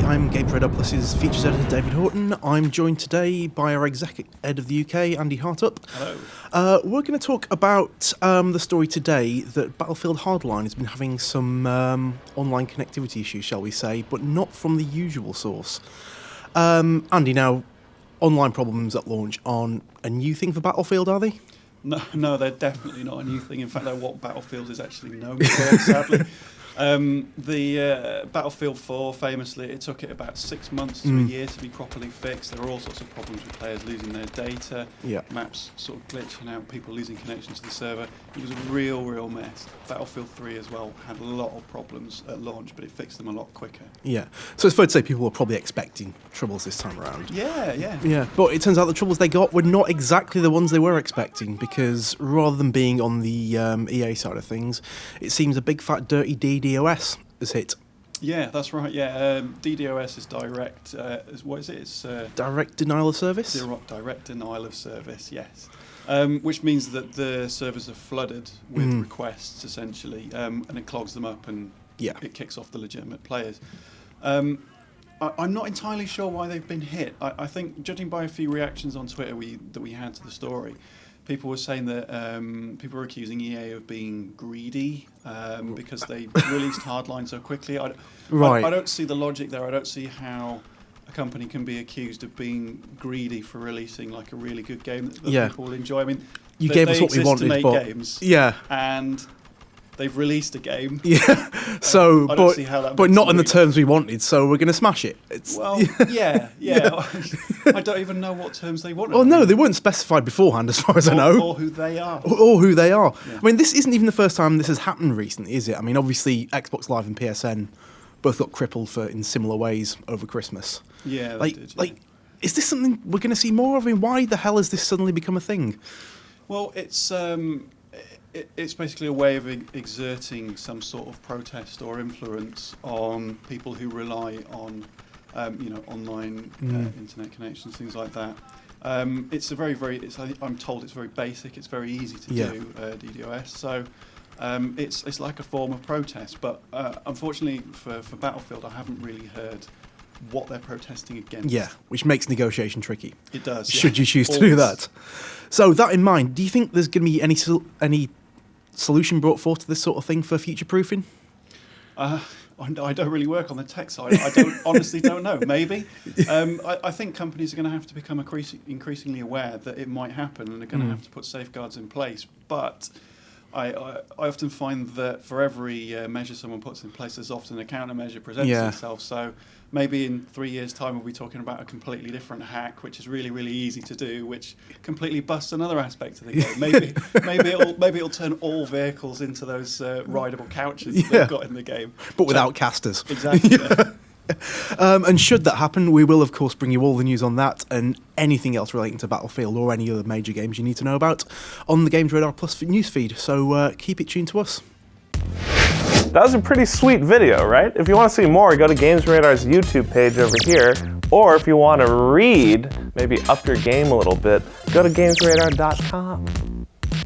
I'm Games Radar Plus's features editor David Horton. I'm joined today by our exec ed of the UK, Andy Hartup. Hello. We're going to talk about the story today that Battlefield Hardline has been having some online connectivity issues, shall we say, but not from the usual source. Andy, now, online problems at launch aren't a new thing for Battlefield, are they? No, they're definitely not a new thing. In fact, they're what Battlefield is actually known for, sadly. The Battlefield 4, famously, it took it about 6 months to a year to be properly fixed. There were all sorts of problems with players losing their data, maps sort of glitching out, people losing connection to the server. It was a real mess. Battlefield 3 as well had a lot of problems at launch, but it fixed them a lot quicker. Yeah, so it's fair to say people were probably expecting troubles this time around. Yeah, but it turns out the troubles they got were not exactly the ones they were expecting, because rather than being on the EA side of things, it seems a big fat dirty DDoS has hit. Yeah, that's right. Yeah, DDoS is direct. What is it? It's direct denial of service. Direct denial of service. Yes, which means that the servers are flooded with requests essentially, and it clogs them up and it kicks off the legitimate players. I'm not entirely sure why they've been hit. I think, judging by a few reactions on Twitter that we had to the story, people were saying that people were accusing EA of being greedy because they released Hardline so quickly. I don't see the logic there. I don't see how a company can be accused of being greedy for releasing like a really good game that people will enjoy. I mean, you gave us what we wanted, to make but games, and they've released a game. Yeah, so I don't see how that but not in the terms we wanted. So we're going to smash it. I don't even know what terms they wanted. Well, no, they weren't specified beforehand, as far as I know. Or who they are. Or who they are. Yeah. I mean, this isn't even the first time this has happened recently, is it? I mean, obviously, Xbox Live and PSN both got crippled in similar ways over Christmas. Yeah, is this something we're going to see more of? I mean, why the hell has this suddenly become a thing? Well, it's basically a way of exerting some sort of protest or influence on people who rely on, online internet connections, things like that. It's a I'm told it's very basic. It's very easy to do DDoS. So it's like a form of protest. But unfortunately for Battlefield, I haven't really heard what they're protesting against. Yeah, which makes negotiation tricky. It does. Should you choose to do that. So that in mind, do you think there's going to be any solution brought forth to this sort of thing for future proofing? I don't really work on the tech side. Honestly don't know. Maybe. I think companies are going to have to become increasingly aware that it might happen, and are going to have to put safeguards in place. But I often find that for every measure someone puts in place, there's often a countermeasure presents itself. So maybe in 3 years' time, we'll be talking about a completely different hack, which is really, really easy to do, which completely busts another aspect of the game. Maybe it'll turn all vehicles into those rideable couches that they've got in the game, but without casters. Exactly. And should that happen, we will of course bring you all the news on that and anything else relating to Battlefield or any other major games you need to know about on the Games Radar Plus newsfeed. So keep it tuned to us. That was a pretty sweet video, right? If you want to see more, go to Games Radar's YouTube page over here. Or if you want to read, maybe up your game a little bit, go to gamesradar.com.